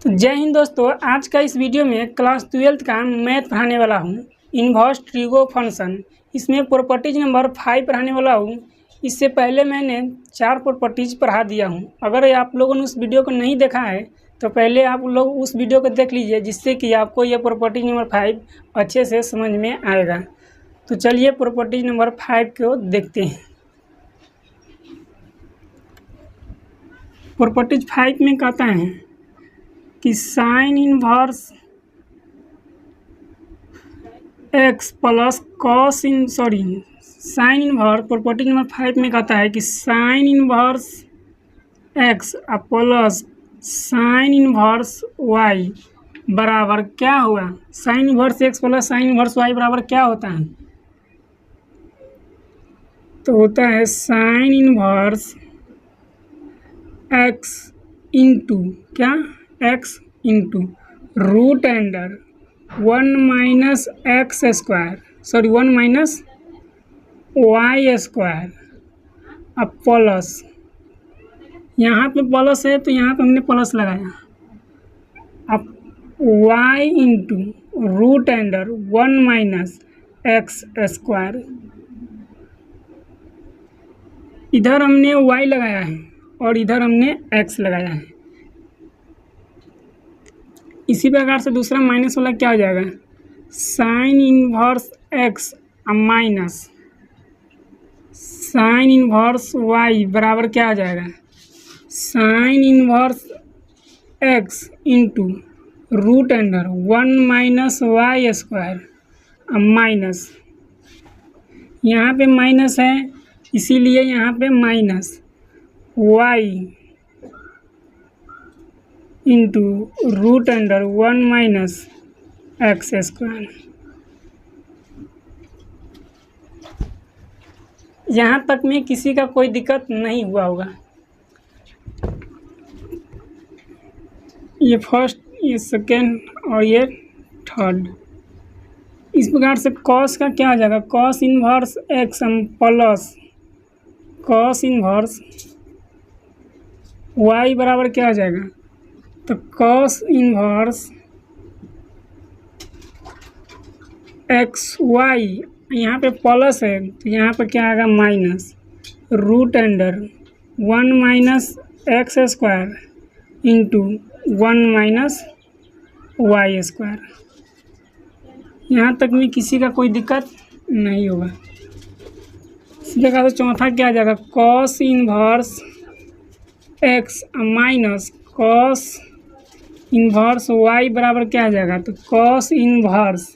तो जय हिंद दोस्तों, आज का इस वीडियो में क्लास 12th का मैथ पढ़ाने वाला हूँ। इन्वर्स ट्रिगो फंक्शन, इसमें प्रॉपर्टीज नंबर 5 पढ़ाने वाला हूँ। इससे पहले मैंने 4 प्रॉपर्टीज पढ़ा दिया हूँ। अगर आप लोगों ने उस वीडियो को नहीं देखा है तो पहले आप लोग उस वीडियो को देख लीजिए, जिससे कि आपको यह प्रॉपर्टीज नंबर 5 अच्छे से समझ में आएगा। तो चलिए प्रॉपर्टीज नंबर 5 को देखते हैं। प्रॉपर्टीज 5 में कहता है कि sine inverse X plus cos sine inverse property number 5 में कहता है कि sine inverse X plus sine inverse Y बराबर क्या हुआ। Sine inverse X plus sine inverse Y बराबर क्या होता है? तो होता है साइन इनवर्स एक्स इंटू क्या, X into root under 1 minus x square 1 minus Y square अब प्लस, यहाँ पे प्लस है तो यहाँ पे हमने प्लस लगाया। अब Y into root under 1 minus x square, इधर हमने वाई लगाया है और इधर हमने एक्स लगाया है। इसी प्रकार से दूसरा माइनस वाला क्या हो जाएगा, sine inverse X minus sine inverse Y बराबर क्या आ जाएगा, sine inverse X into root under 1 minus Y square minus, यहाँ पे माइनस है इसीलिए यहाँ पे minus Y into root under 1 minus x square. यहाँ तक में किसी का कोई दिक्कत नहीं हुआ होगा। ये फर्स्ट, ये सेकेंड और ये थर्ड। इस प्रकार से कॉस का क्या आ जाएगा, cos inverse X plus cos inverse Y बराबर क्या आ जाएगा, तो कॉस इनवर्स एक्स वाई, यहाँ पे प्लस है तो यहाँ पे क्या आएगा minus root under 1 minus x square into 1 minus Y square. यहाँ तक में किसी का कोई दिक्कत नहीं होगा। इसी प्रकार से चौथा क्या आ जाएगा, cos inverse X minus cos inverse Y बराबर क्या आ जाएगा, तो cos inverse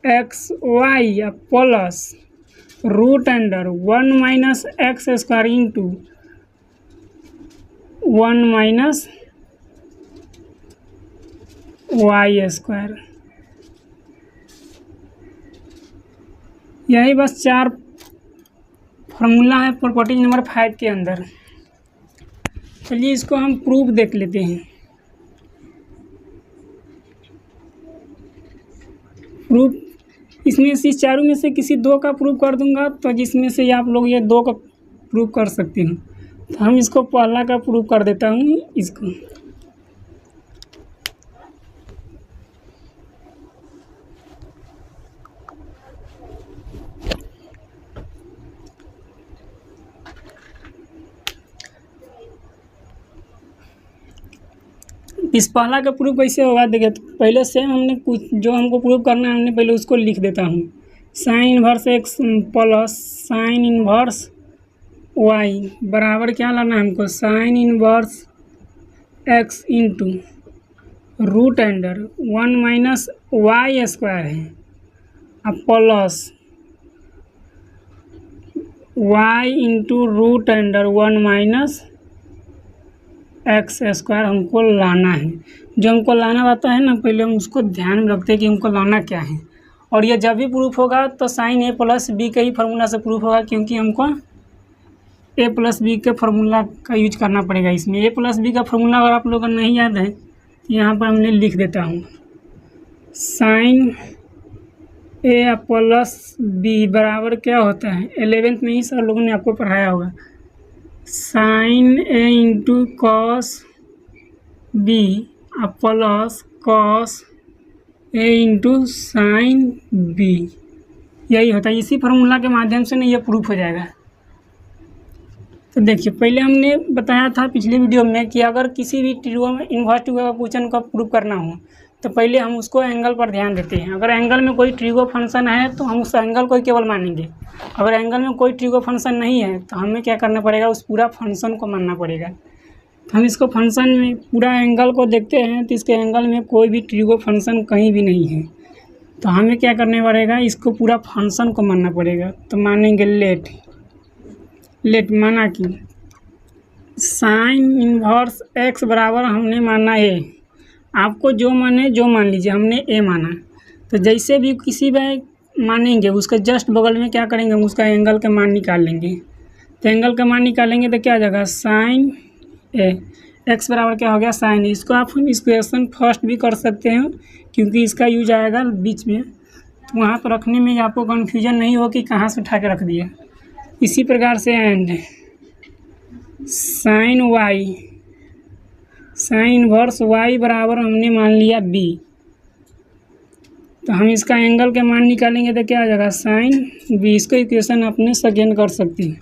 X Y plus root under 1 minus x square into 1 minus Y square. यही बस 4 फार्मूला है प्रॉपर्टी नंबर 5 के अंदर। चलिए इसको हम प्रूफ देख लेते हैं। प्रूफ इसमें से चारों में से किसी 2 का प्रूफ कर दूंगा, तो जिसमें से आप लोग ये 2 का प्रूफ कर सकते हैं। तो हम इसको पहला का प्रूफ कर देता हूँ। इसको इस पहला का प्रूफ कैसे होगा, देखिए तो पहले से हमने कुछ जो हमको प्रूफ करना है हमने पहले उसको लिख देता हूँ। Sine inverse X plus sine inverse Y बराबर क्या लाना है हमको, sine inverse X into root under 1 minus Y square है अब plus Y into root under 1 minus x square हमको लाना है। जो हमको लाना रहता है ना, पहले हम उसको ध्यान में रखते हैं कि हमको लाना क्या है। और ये जब भी प्रूफ होगा तो साइन ए प्लस बी का ही फार्मूला से प्रूफ होगा, क्योंकि हमको ए प्लस बी के फार्मूला का यूज करना पड़ेगा। इसमें ए प्लस बी का फार्मूला अगर आप लोगों को नहीं याद है तो यहाँ पर हमने लिख देता हूँ, साइन ए प्लस बी बराबर क्या होता है, 11th में ही सर लोगों ने आपको पढ़ाया होगा, साइन ए इंटू कॉस बी अब plus cos A into sine B, यही होता है। इसी फार्मूला के माध्यम से ना ये प्रूफ हो जाएगा। तो देखिए पहले हमने बताया था पिछले वीडियो में कि अगर किसी भी ट्रिगो में इन्वर्स ट्रिगो का क्वेश्चन का प्रूफ करना हो तो पहले हम उसको एंगल पर ध्यान देते हैं। अगर एंगल में कोई ट्रिगो फंक्शन है तो हम उस एंगल को केवल मानेंगे। अगर एंगल में कोई ट्रिगो फंक्शन नहीं है तो हमें क्या करना पड़ेगा, उस पूरा फंक्शन को मानना पड़ेगा। तो हम इसको फंक्शन में पूरा एंगल को देखते हैं तो इसके एंगल में कोई भी ट्रिगो फंक्शन कहीं भी नहीं है, तो हमें क्या करना पड़ेगा, इसको पूरा फंक्शन को मानना पड़ेगा। तो मानेंगे लेट माना कि साइन इन्वर्स एक्स बराबर हमने माना ए, आपको जो माने जो मान लीजिए, हमने ए माना। तो जैसे भी किसी भी मानेंगे उसके जस्ट बगल में क्या करेंगे, हम उसका एंगल का मान निकाल लेंगे। तो एंगल का मान निकालेंगे तो क्या आ जाएगा, साइन ए, एक्स बराबर क्या हो गया, साइन। इसको आप हम इक्वेशन फर्स्ट भी कर सकते हैं क्योंकि इसका यूज आएगा बीच में, तो वहाँ पर रखने में आपको कन्फ्यूजन नहीं हो कि कहाँ से उठा के रख दिया। इसी प्रकार से and sine Y, sine inverse Y बराबर हमने मान लिया बी, तो हम इसका एंगल का मान निकालेंगे तो क्या आ जाएगा, साइन बी। इसको इक्वेशन अपने सेकेंड कर सकते हैं।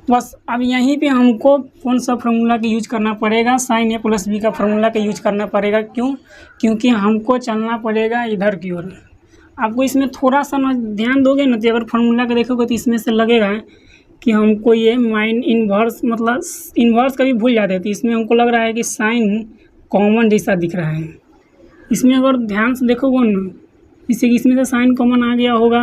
बस अब यहीं पे हमको कौन सा फार्मूला का यूज करना पड़ेगा, साइन ए प्लस बी का फार्मूला का यूज करना पड़ेगा। क्यों, क्योंकि हमको चलना पड़ेगा इधर की ओर। आपको इसमें थोड़ा सा ना ध्यान दोगे ना तो अगर फार्मूला का देखोगे तो इसमें से लगेगा कि हमको ये माइन इन्वर्स, मतलब इन्वर्स कभी भूल जाते हैं, तो इसमें हमको लग रहा है कि साइन कॉमन जैसा दिख रहा है। इसमें अगर ध्यान से देखोगे ना, इससे इसमें से साइन कॉमन आ गया होगा,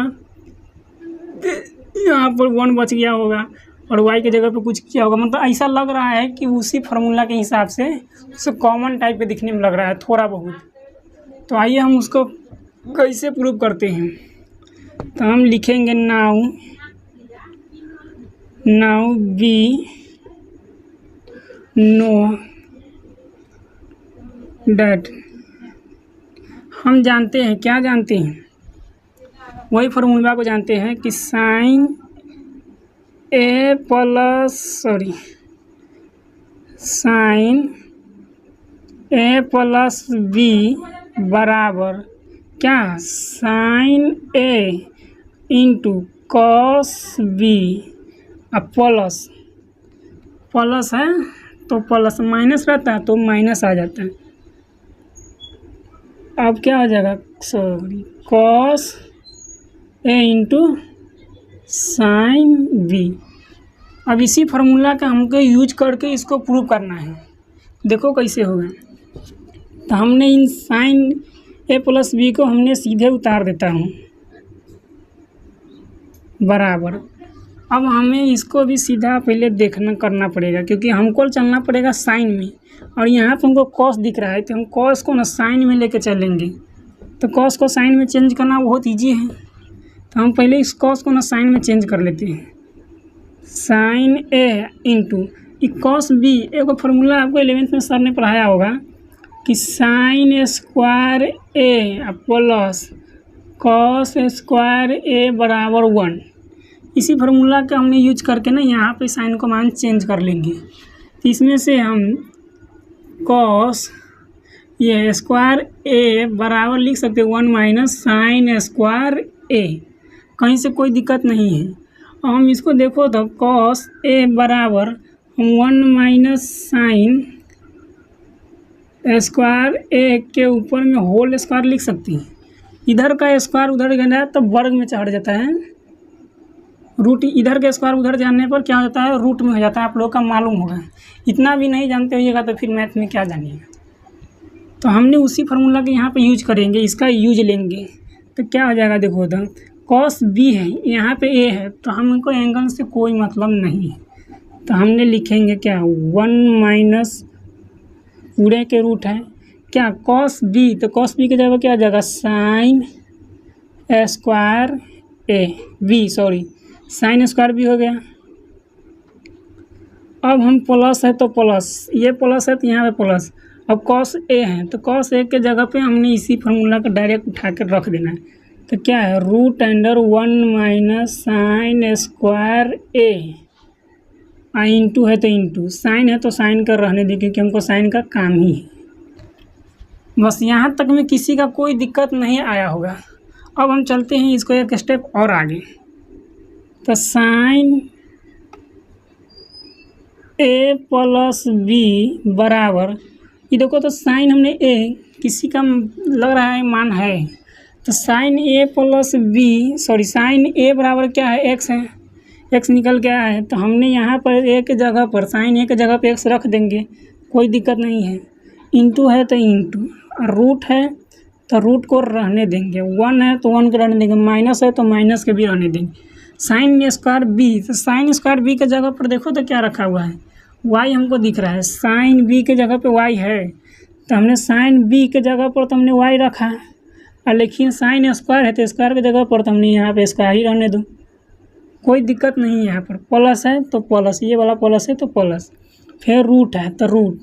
यहाँ पर 1 बच गया होगा और y के जगह पे कुछ किया होगा, मतलब ऐसा लग रहा है कि उसी फार्मूला के हिसाब से उसे कॉमन टाइप के दिखने में लग रहा है थोड़ा बहुत। तो आइए हम उसको कैसे प्रूव करते हैं। तो हम लिखेंगे नाउ बी नो डैट, हम जानते हैं, क्या जानते हैं, वही फार्मूला को जानते हैं कि साइन ए प्लस बी बराबर क्या, साइन ए इंटू कॉस बी। अब प्लस है तो प्लस, माइनस रहता है तो माइनस आ जाता है। अब क्या आ जाएगा, cos A into sine B. अब इसी फार्मूला का हमको यूज करके इसको प्रूव करना है। देखो कैसे होगा। तो हमने इन साइन ए प्लस बी को हमने सीधे उतार देता हूँ बराबर। अब हमें इसको भी सीधा पहले करना पड़ेगा क्योंकि हमको चलना पड़ेगा साइन में, और यहाँ पर हमको कॉस दिख रहा है तो हम कॉस को ना साइन में लेके चलेंगे। तो कॉस को साइन में चेंज करना बहुत ईजी है, तो हम पहले इस कॉस को ना साइन में चेंज कर लेते हैं। साइन ए इंटू कॉस बी, एक फार्मूला आपको 11th में सर ने पढ़ाया होगा कि साइन स्क्वायर ए प्लस कॉस स्क्वायर ए बराबर 1। इसी फार्मूला का हमने यूज करके ना यहाँ पे साइन को मान चेंज कर लेंगे। तो इसमें से हम कॉस ये स्क्वायर ए बराबर लिख सकते हैं 1 माइनस साइन स्क्वायर ए, कहीं से कोई दिक्कत नहीं है। और हम इसको देखो तो कॉस ए बराबर हम 1 माइनस साइन स्क्वायर ए के ऊपर में होल स्क्वायर लिख सकते हैं। इधर का स्क्वायर उधर गया तो वर्ग में चढ़ जाता है, रूट इधर का स्क्वायर उधर जाने पर क्या हो जाता है, रूट में हो जाता है। आप लोगों का मालूम होगा, इतना भी नहीं जानते होइएगा तो फिर मैथ में क्या जानिएगा। तो हमने उसी फार्मूला के यहाँ पे यूज करेंगे, इसका यूज लेंगे तो क्या हो जाएगा, देखो तो कॉस बी है, यहाँ पे ए है, तो हमको एंगल से कोई मतलब नहीं है। तो हमने लिखेंगे क्या, 1 माइनस पूरे के रूट है क्या कॉस बी, तो कॉस बी की जगह क्या आ जाएगा, sine square A B, sorry sine square B हो गया। अब हम प्लस है तो प्लस, ये प्लस है तो यहाँ पे प्लस। अब कॉस ए है तो कॉस ए के जगह पे हमने इसी फार्मूला का डायरेक्ट उठा कर रख देना है। तो क्या है, root under 1 minus sine square A. Into है तो इंटू, साइन है तो साइन का रहने दें क्योंकि हमको साइन का काम ही है। बस यहाँ तक में किसी का कोई दिक्कत नहीं आया होगा। अब हम चलते हैं इसको एक स्टेप और आगे। तो साइन ए प्लस बी बराबर, ये देखो तो साइन हमने ए किसी का लग रहा है मान है, तो साइन ए प्लस बी साइन ए बराबर क्या है, एक्स है, एक्स निकल के आया है। तो हमने यहाँ पर ए के जगह पर साइन ए के जगह पर एक्स रख देंगे, कोई दिक्कत नहीं है। इंटू है तो इंटू, और रूट है तो रूट को रहने देंगे, वन है तो वन को रहने देंगे, माइनस है तो माइनस के भी रहने देंगे। साइन स्क्वायर बी, तो साइन स्क्वायर बी के जगह पर देखो तो क्या रखा हुआ है, वाई हमको दिख रहा है। साइन बी के जगह पे वाई है, तो हमने साइन बी के जगह पर तो हमने वाई रखा, और लेकिन साइन स्क्वायर है तो स्क्वायर के जगह पर तो हमने यहाँ पे स्क्वायर ही रहने दो, कोई दिक्कत नहीं है। यहाँ पर प्लस है तो प्लस, ये वाला प्लस है तो प्लस, फिर रूट है तो रूट,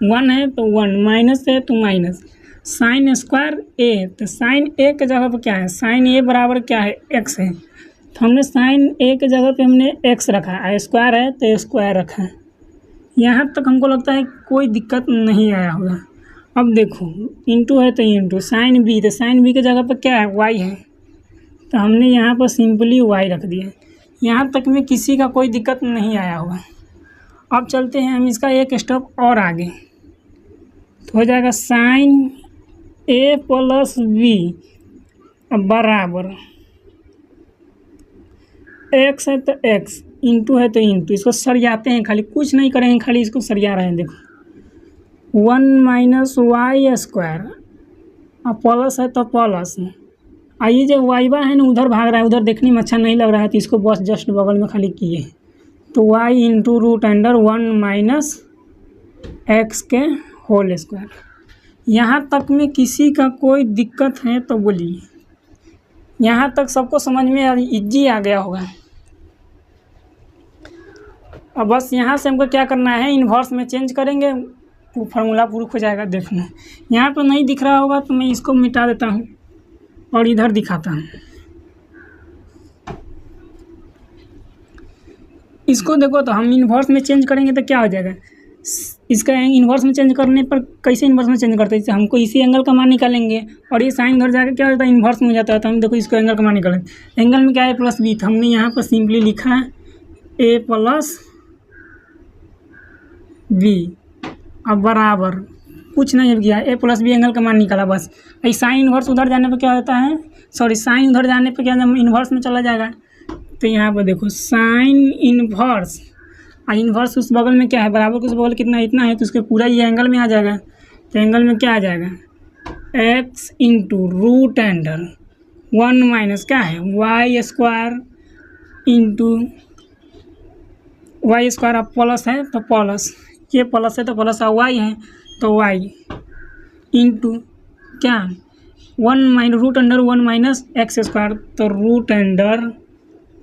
वन है तो वन, माइनस है तो माइनस। साइन स्क्वायर ए, तो साइन ए के जगह पर क्या है, साइन ए बराबर क्या है, एक्स है, तो हमने साइन ए के जगह पे हमने एक्स रखा है, स्क्वायर है तो स्क्वायर रखा है। यहाँ तक हमको लगता है कोई दिक्कत नहीं आया होगा। अब देखो इंटू है तो इंटू, साइन बी, तो साइन बी के जगह पर क्या है, वाई है, तो हमने यहाँ पर सिंपली वाई रख दिया। यहाँ तक में किसी का कोई दिक्कत नहीं आया होगा। अब चलते हैं हम इसका एक स्टेप और आगे, तो हो जाएगा साइन ए प्लस बी बराबर एक्स है तो एक्स, इंटू है तो इंटू, इसको सरियाते हैं, खाली कुछ नहीं करेंगे, खाली इसको सरिया रहे हैं। देखो वन माइनस वाई स्क्वायर, और प्लस है तो प्लस, आइए जो वाई बा है ना उधर भाग रहा है, उधर देखने में अच्छा नहीं लग रहा है, तो इसको बस जस्ट बगल में खाली किए, तो Y into root under one minus X के होल स्क्वायर। यहाँ तक में किसी का कोई दिक्कत है तो बोलिए, यहाँ तक सबको समझ में इजी आ गया होगा। अब बस यहाँ से हमको क्या करना है, इन्वर्स में चेंज करेंगे, वो फार्मूला प्रूफ हो जाएगा। देखना यहाँ पर नहीं दिख रहा होगा तो मैं इसको मिटा देता हूँ और इधर दिखाता हूँ। इसको देखो तो हम इन्वर्स में चेंज करेंगे तो क्या हो जाएगा, इसका इन्वर्स में चेंज करने पर कैसे इन्वर्स में चेंज करते हैं, जैसे हमको इसी एंगल का मान निकालेंगे और ये साइन उधर जाकर क्या होता है, इन्वर्स में हो जाता है। तो हम देखो इसको एंगल का मान निकालें, एंगल में क्या है, प्लस बी, तो हमने यहाँ पर सिंपली लिखा है ए प्लस बी, अब बराबर कुछ नहीं किया, ए प्लस बी एंगल का मान निकाला बस। ये साइन इन्वर्स उधर जाने पर क्या होता है, साइन उधर जाने पर क्या इन्वर्स में चला जाएगा। तो यहाँ पर देखो साइन इन्वर्स, और इन्वर्स उस बगल में क्या है, बराबर के उस बगल कितना इतना है, तो उसके पूरा ये एंगल में आ जाएगा। तो एंगल में क्या आ जाएगा, X into root under one minus क्या है, Y square into Y square, अब प्लस है तो प्लस, ये प्लस है तो प्लस, और वाई है तो वाई इंटू क्या, one minus root under one minus x square, तो root under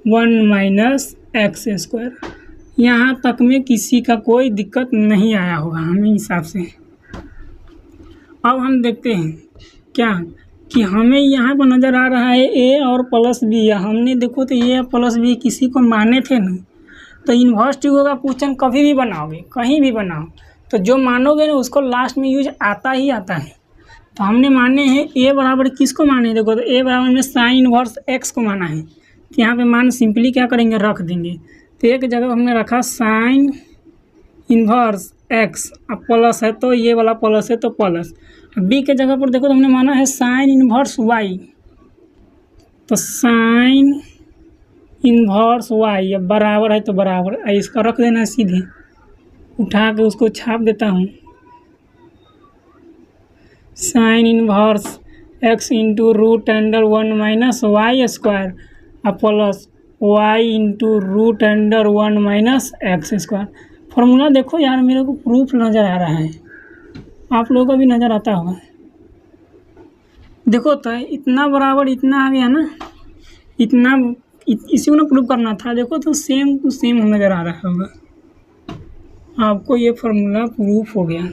one minus x square. यहाँ तक में किसी का कोई दिक्कत नहीं आया होगा हमें हिसाब से। अब हम देखते हैं क्या कि हमें यहाँ पर नज़र आ रहा है ए और प्लस बी, हमने देखो तो ए प्लस बी किसी को माने थे ना, तो इन्वर्स ट्रिगो का क्वेश्चन कभी भी बनाओगे, कहीं भी बनाओ, तो जो मानोगे ना उसको लास्ट में यूज आता ही आता है। तो हमने माने हैं ए बराबर किसको माने, देखो तो ए बराबर में साइन इन्वर्स एक्स को माना है, तो यहाँ पे मान सिंपली क्या करेंगे, रख देंगे। तो एक जगह हमने रखा साइन इन्वर्स एक्स, अब प्लस है तो ये वाला प्लस है तो प्लस, बी के जगह पर देखो तो हमने माना है साइन इन्वर्स वाई, तो साइन इन्वर्स वाई, अब बराबर है तो बराबर, इसका रख देना सीधे, उठा के उसको छाप देता हूँ, sine inverse X into root under one minus Y square, अब plus Y into root under one minus x square. Formula देखो यार, मेरे को प्रूफ नज़र आ रहा है, आप लोगों को भी नज़र आता होगा। देखो तो इतना बराबर इतना आ गया ना, इतना इसी को ना प्रूफ करना था। देखो तो सेम टू सेम नज़र आ रहा होगा आपको, ये फार्मूला प्रूफ हो गया।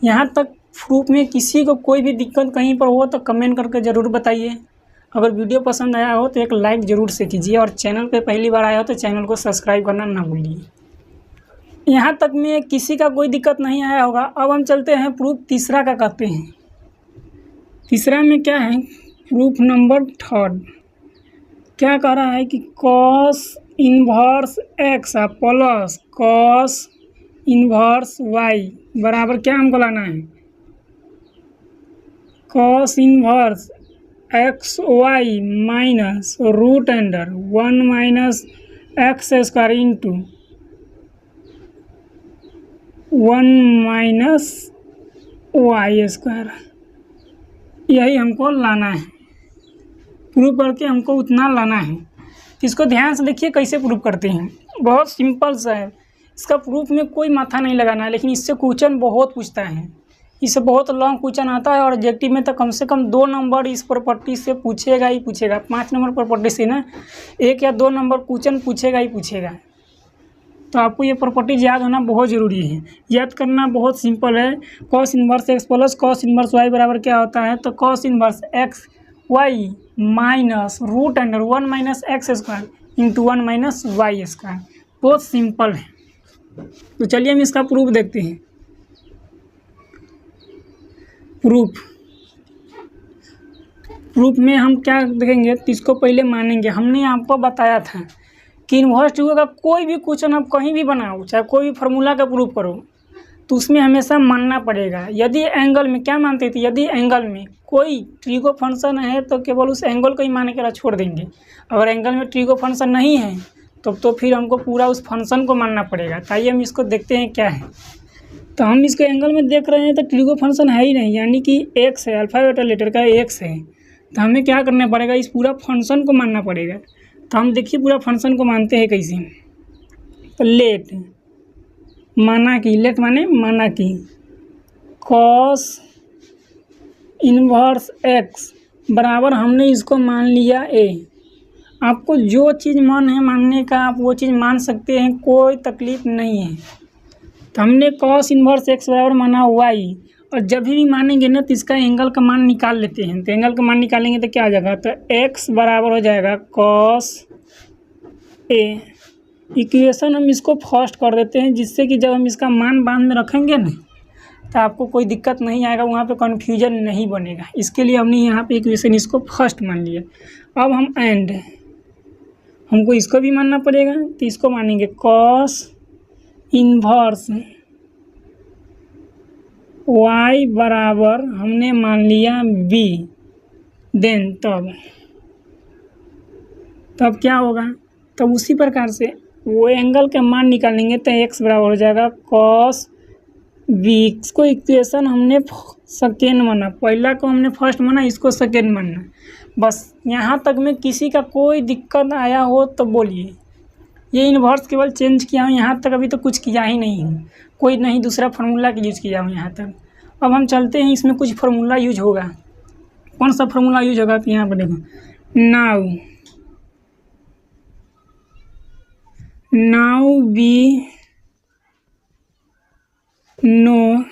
यहाँ तक प्रूफ में किसी को कोई भी दिक्कत कहीं पर हो तो कमेंट करके ज़रूर बताइए। अगर वीडियो पसंद आया हो तो एक लाइक ज़रूर से कीजिए और चैनल पे पहली बार आया हो तो चैनल को सब्सक्राइब करना ना भूलिए। यहाँ तक में किसी का कोई दिक्कत नहीं आया होगा। अब हम चलते हैं प्रूफ तीसरा का कहते हैं। तीसरा में क्या है, प्रूफ नंबर थर्ड क्या कह रहा है कि cos inverse x plus cos inverse Y बराबर क्या हमको लाना है, cos inverse x Y minus root under 1 minus x square into 1 minus Y square, यही हमको लाना है। प्रूफ करके हमको उतना लाना है। इसको ध्यान से देखिए कैसे प्रूफ करते हैं। बहुत सिंपल सा है। इसका प्रूफ में कोई माथा नहीं लगाना है, लेकिन इससे क्वेश्चन बहुत पूछता है। इससे बहुत लॉन्ग क्वेश्चन आता है और ऑब्जेक्टिव में तो कम से कम 2 नंबर इस प्रॉपर्टी से पूछेगा ही पूछेगा। 5 नंबर प्रॉपर्टी से ना 1 या 2 नंबर क्वेश्चन पूछेगा ही पूछेगा। तो आपको ये प्रॉपर्टीज याद होना बहुत ज़रूरी है। याद करना बहुत सिंपल है। Cos inverse x plus cos inverse Y बराबर क्या होता है, तो cos inverse x Y minus root under 1 minus x square into 1 minus Y square. बहुत सिंपल है। तो चलिए हम इसका प्रूफ देखते हैं। प्रूफ में हम क्या देखेंगे, तो इसको पहले मानेंगे। हमने आपको बताया था कि इन्वर्स ट्रिगो का कोई भी क्वेश्चन आप कहीं भी बनाओ, चाहे कोई भी फार्मूला का प्रूफ करो, तो उसमें हमेशा मानना पड़ेगा। यदि एंगल में क्या मानते थे, यदि एंगल में कोई ट्रिगो फंक्शन है तो केवल उस एंगल को ही मानने के बाद छोड़ देंगे। अगर एंगल में ट्रिगो फंक्शन नहीं है तो फिर हमको पूरा उस फंक्शन को मानना पड़ेगा। ताइए हम इसको देखते हैं क्या है। तो हम इसको एंगल में देख रहे हैं तो ट्रिगो फंक्शन है ही नहीं, यानी कि एक्स है, अल्फाबेट लेटर का एक्स है। तो हमें क्या करना पड़ेगा, इस पूरा फंक्शन को मानना पड़ेगा। तो हम देखिए पूरा फंक्शन को मानते हैं कैसे। तो लेट माना कि, लेट माने माना कि कॉस इन्वर्स एक्स बराबर हमने इसको मान लिया ए। आपको जो चीज़ मन है मानने का आप वो चीज़ मान सकते हैं, कोई तकलीफ़ नहीं है। तो हमने कॉस इन्वर्स एक्स बराबर माना वाई, और जब भी मानेंगे ना तो इसका एंगल का मान निकाल लेते हैं। तो एंगल का मान निकालेंगे तो क्या आ जाएगा, तो एक्स बराबर हो जाएगा कॉस ए। इक्वेशन हम इसको फर्स्ट कर देते हैं, जिससे कि जब हम इसका मान बाद में रखेंगे ना तो आपको कोई दिक्कत नहीं आएगा, वहाँ पे कन्फ्यूजन नहीं बनेगा। इसके लिए हमने यहाँ पे इक्वेशन इसको फर्स्ट मान लिया। अब हम एंड हमको इसको भी मानना पड़ेगा, तो इसको मानेंगे कॉस इन्वर्स वाई बराबर हमने मान लिया बी। देन तब क्या होगा, तब उसी प्रकार से वो एंगल के मान निकालेंगे तो एक्स बराबर हो जाएगा कॉस बी। इसको इक्वेशन हमने सेकेंड माना, पहला को हमने फर्स्ट माना, इसको सेकेंड मानना। बस यहाँ तक में किसी का कोई दिक्कत आया हो तो बोलिए। ये इन्वर्स केवल चेंज किया हूँ, यहाँ तक अभी तो कुछ किया ही नहीं हूँ, कोई नहीं दूसरा फार्मूला की यूज़ किया हूँ यहाँ तक। अब हम चलते हैं, इसमें कुछ फार्मूला यूज होगा। कौन सा फार्मूला यूज होगा, तो यहाँ पर देखो, नाउ वी नो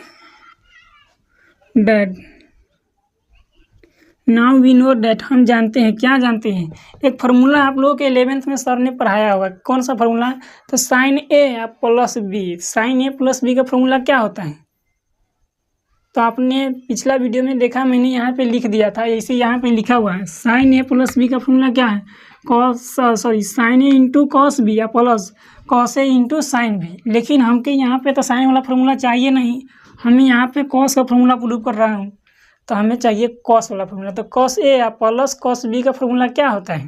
दैट हम जानते हैं। क्या जानते हैं, एक फार्मूला आप लोगों के 11th में सर ने पढ़ाया होगा। कौन सा फार्मूला, तो साइन ए प्लस बी। साइन ए प्लस बी का फार्मूला क्या होता है, तो आपने पिछला वीडियो में देखा, मैंने यहाँ पे लिख दिया था, ऐसे यहाँ पे लिखा हुआ है। साइन ए प्लस बी का फार्मूला क्या है, साइन ए इंटू कॉस बी या plus cos A into sine B. लेकिन हमके यहाँ पे तो साइन वाला फार्मूला चाहिए नहीं, हमें यहाँ पे कॉस का फार्मूला प्रूव कर रहा हूँ, तो हमें चाहिए कॉस वाला फार्मूला। तो कॉस ए या प्लस कॉस बी का फार्मूला क्या होता है,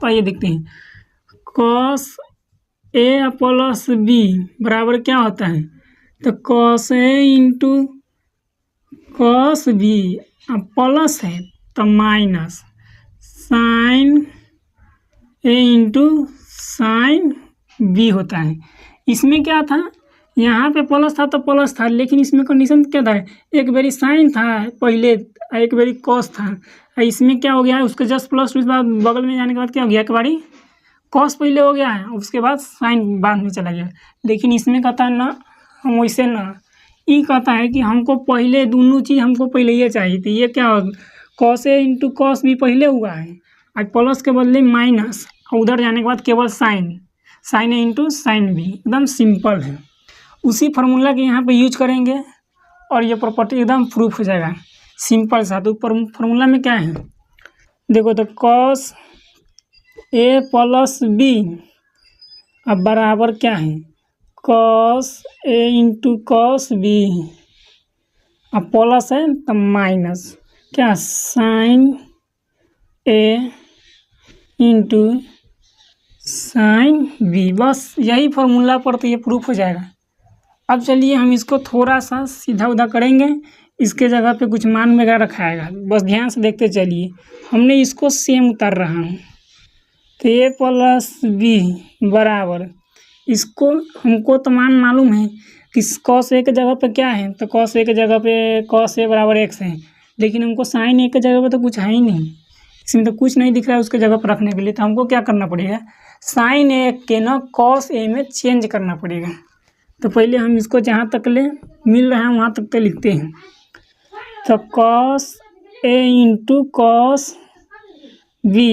तो आइए देखते हैं। कॉस ए प्लस बी बराबर क्या होता है, तो cos A into cos B, plus है तो माइनस साइन ए इंटू साइन बी होता है। इसमें क्या था, यहाँ पे प्लस था तो प्लस था, लेकिन इसमें कंडीशन क्या था, एक बारी साइन था पहले, एक बारी कॉस था। इसमें क्या हो गया है, उसके जस्ट प्लस उसके बाद बगल में जाने के बाद क्या हो गया, एक बारी कॉस पहले हो गया है, उसके बाद साइन बाद में चला गया। लेकिन इसमें कहता है ना, हम वैसे ना, ये कहता है कि हमको पहले दोनों चीज़ हमको पहले ये चाहिए थी। ये क्या हो, cos A into cos B पहले हुआ है, आज प्लस के बदले माइनस, और उधर जाने के बाद केवल साइन ए इंटू साइन बी, एकदम सिंपल है। उसी फार्मूला के यहाँ पे यूज करेंगे और ये प्रॉपर्टी एकदम प्रूफ हो जाएगा सिंपल सा। तो फार्मूला में क्या है देखो, तो कॉस ए प्लस बी अब बराबर क्या है, cos A into cos B, अब प्लस है तो माइनस क्या, साइन ए इंटू साइन बी। बस यही फार्मूला पर तो ये प्रूफ हो जाएगा। अब चलिए हम इसको थोड़ा सा सीधा उधा करेंगे, इसके जगह पे कुछ मान वगैरह रखाएगा, बस ध्यान से देखते चलिए। हमने इसको सेम उतार रहा हूँ, तो ए प्लस बी बराबर, इसको हमको तो मान मालूम है कि कॉस ए के जगह पे क्या है, तो कॉस ए के जगह पे कॉस ए बराबर एक्स है, लेकिन हमको साइन ए के जगह पे तो कुछ है ही नहीं, इसमें तो कुछ नहीं दिख रहा है उसके जगह पर रखने के लिए। तो हमको क्या करना पड़ेगा, साइन ए के ना कॉस ए में चेंज करना पड़ेगा। तो पहले हम इसको जहाँ तक ले मिल रहा है वहाँ तक तो लिखते हैं, तो cos A into cos B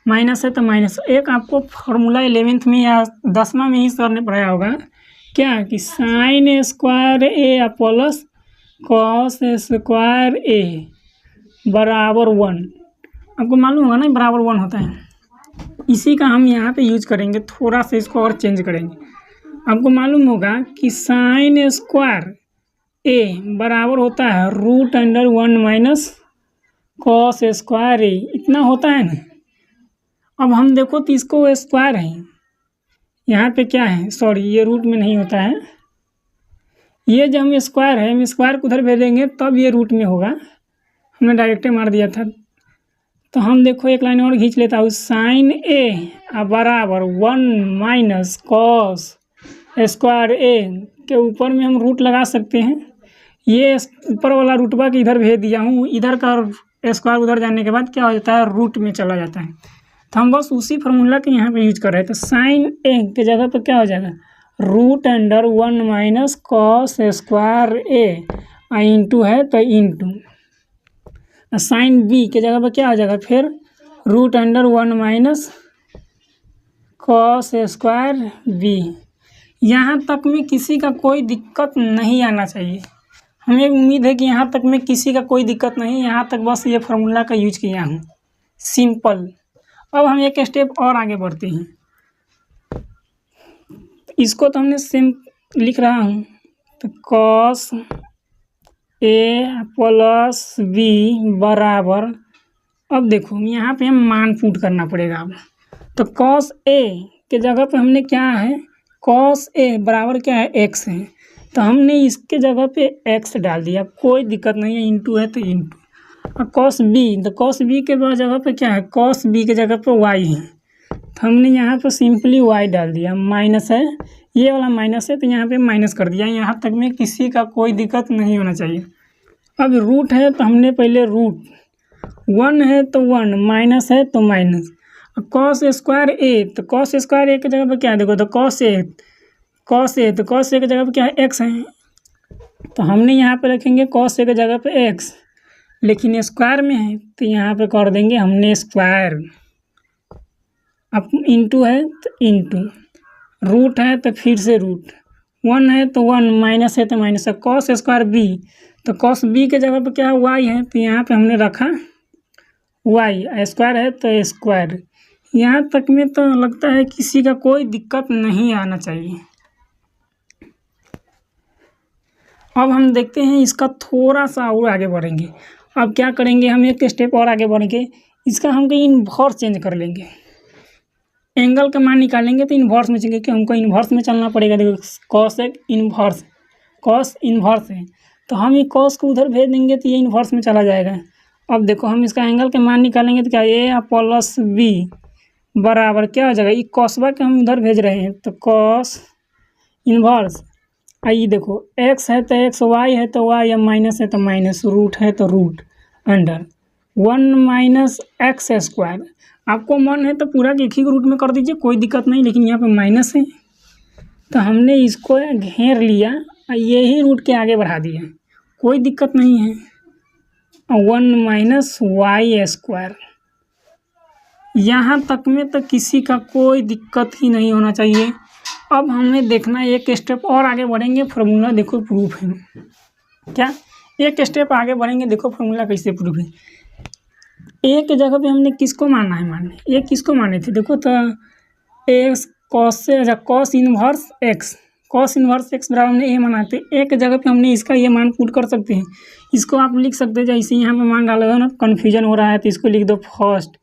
minus है तो माइनस। एक आपको फार्मूला 11th में या 10वां में ही सर ने पढ़ाया होगा क्या, कि साइन स्क्वायर ए प्लस कॉस स्क्वायर ए बराबर 1, आपको मालूम होगा ना बराबर 1 होता है। इसी का हम यहाँ पे यूज करेंगे, थोड़ा सा इसको और चेंज करेंगे। आपको मालूम होगा कि साइन स्क्वायर ए बराबर होता है root under 1 minus cos square A, इतना होता है ना। अब हम देखो तो इसको स्क्वायर है, यहाँ पे क्या है, सॉरी ये रूट में नहीं होता है, ये जब हम स्क्वायर है, हम स्क्वायर को उधर भेजेंगे तब ये रूट में होगा, हमने डायरेक्ट मार दिया था। तो हम देखो एक लाइन और खींच लेता हूँ, साइन ए बराबर 1 माइनस कॉस स्क्वायर ए के ऊपर में हम रूट लगा सकते हैं। ये ऊपर वाला रूटबा के इधर भेज दिया हूँ, इधर का स्क्वायर उधर जाने के बाद क्या हो जाता है, रूट में चला जाता है। तो हम बस उसी फार्मूला के यहाँ पे यूज कर रहे हैं। तो साइन ए के जगह पे क्या हो जाएगा, root under 1 minus cos square A, into है तो इंटू, साइन बी के जगह पे क्या हो जाएगा फिर root under 1 minus cos square b. यहाँ तक में किसी का कोई दिक्कत नहीं आना चाहिए, हमें उम्मीद है कि यहाँ तक में किसी का कोई दिक्कत नहीं, यहाँ तक बस ये फार्मूला का यूज किया हूँ, सिंपल। अब हम एक स्टेप और आगे बढ़ते हैं, इसको तो हमने सेम लिख रहा हूँ, तो कॉस ए प्लस बी बराबर, अब देखो यहाँ पे हम मान पुट करना पड़ेगा। अब तो कॉस ए के जगह पे हमने क्या है, कॉस ए बराबर क्या है, एक्स है, तो हमने इसके जगह पे एक्स डाल दिया, कोई दिक्कत नहीं है, इंटू है तो इंटू। और कॉस बी, तो कॉस बी के जगह पे क्या है, कॉस बी के जगह पे वाई है, तो हमने यहाँ पे सिंपली वाई डाल दिया, माइनस है, ये वाला माइनस है तो यहाँ पे माइनस कर दिया। यहाँ तक में किसी का कोई दिक्कत नहीं होना चाहिए। अब रूट है तो हमने पहले रूट, 1 है तो 1, माइनस है तो माइनस। अब कॉस स्क्वायर ए, तो कॉस स्क्वायर ए के जगह पे क्या है, देखो तो कॉस ए तो कॉस ए के जगह पे क्या है, एक्स है, तो हमने यहाँ पे रखेंगे कॉस ए के जगह पे एक्स, लेकिन स्क्वायर में है तो यहाँ पे कर देंगे हमने स्क्वायर। अब इंटू है तो इंटू, रूट है तो फिर से रूट, 1 है तो 1, माइनस है तो माइनस। कॉस स्क्वायर बी, तो कॉस बी के जगह पे क्या है, वाई है, तो यहाँ पे हमने रखा वाई, स्क्वायर है तो स्क्वायर। यहाँ तक में तो लगता है किसी का कोई दिक्कत नहीं आना चाहिए। अब हम देखते हैं इसका थोड़ा सा और आगे बढ़ेंगे। अब क्या करेंगे, हम एक स्टेप और आगे बढ़ेंगे, इसका हम कहीं इन्वर्स चेंज कर लेंगे, एंगल का मान निकालेंगे तो इन्वर्स में चलेंगे, कि हमको इन्वर्स में चलना पड़ेगा। देखो कॉस एक इन्वर्स, कॉस इन्वर्स है, तो हम ये कॉस को उधर भेज देंगे तो ये इन्वर्स में चला जाएगा। अब देखो हम इसका एंगल के मान निकालेंगे तो क्या, ए प्लस बी बराबर क्या हो जाएगा, ये कॉसबा के हम उधर भेज रहे हैं, तो कॉस इन्वर्स, आइए देखो एक्स है तो एक्स, वाई है तो वाई, या माइनस है तो माइनस, रूट है तो root under 1 minus x square. आपको मन है तो पूरा एक ही रूट में कर दीजिए, कोई दिक्कत नहीं, लेकिन यहाँ पे माइनस है तो हमने इसको घेर लिया और यही रूट के आगे बढ़ा दिया, कोई दिक्कत नहीं है। 1 माइनस वाई स्क्वायर। यहाँ तक में तो किसी का कोई दिक्कत ही नहीं होना चाहिए। अब हमें देखना है, एक स्टेप और आगे बढ़ेंगे, फार्मूला देखो प्रूफ है क्या। एक स्टेप आगे बढ़ेंगे, देखो फार्मूला कैसे प्रूफ है। एक जगह पे हमने किसको माना है, माने एक किसको माने थे, देखो तो एक्स कॉस से कॉस इनवर्स एक्स बराबर हमने ये माना थे। एक जगह पे हमने इसका ये मान पुट कर सकते हैं। इसको आप लिख सकते हैं, जैसे यहाँ पे मान डालोगे ना, कन्फ्यूजन हो रहा है तो इसको लिख दो first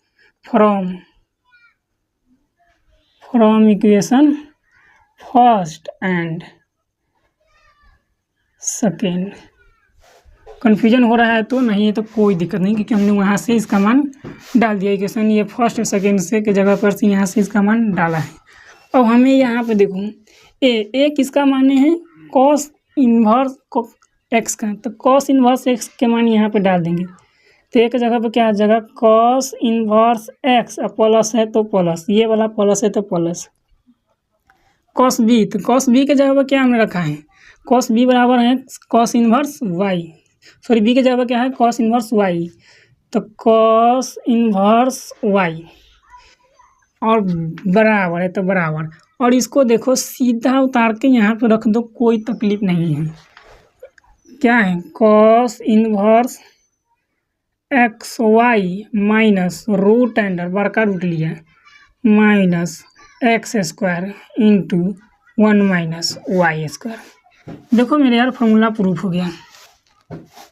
from equation first and second. Confusion हो रहा है तो नहीं है तो कोई दिक्कत नहीं, क्योंकि हमने वहाँ से इसका मान डाल दिया। इक्वेशन ये फर्स्ट और सेकेंड से के जगह पर से यहाँ से इसका मान डाला है। अब हमें यहाँ पे देखो ए किसका माने हैं, कॉस इन्वर्स एक्स का, तो कॉस इन्वर्स एक्स के मान यहाँ पे डाल देंगे। तो एक जगह पे क्या आ जाएगा, कॉस इन्वर्स एक्स, और प्लस है तो प्लस, ये वाला प्लस है तो प्लस कॉस बी। तो कॉस बी के जगह पर क्या हमने रखा है, कॉस बी बराबर है cos inverse y, sorry b के जगह पर क्या है, कॉस इन्वर्स वाई। तो कॉस इन्वर्स वाई और बराबर है तो बराबर, और इसको देखो सीधा उतार के यहाँ पे रख दो, कोई तकलीफ नहीं है। क्या है, cos inverse x Y minus root under, बड़का रूट लिया, minus x square into 1 minus Y square. देखो मेरे यार फार्मूला प्रूफ हो गया,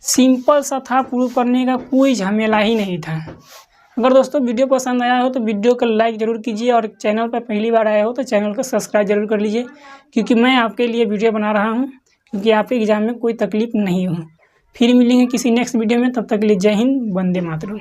सिंपल सा था, प्रूफ करने का कोई झमेला ही नहीं था। अगर दोस्तों वीडियो पसंद आया हो तो वीडियो को लाइक ज़रूर कीजिए, और चैनल पर पहली बार आया हो तो चैनल को सब्सक्राइब जरूर कर लीजिए, क्योंकि मैं आपके लिए वीडियो बना रहा हूं, क्योंकि आपके एग्ज़ाम में कोई तकलीफ नहीं हो। फिर मिलेंगे किसी नेक्स्ट वीडियो में, तब तक के लिए जय हिंद, वंदे मातरम।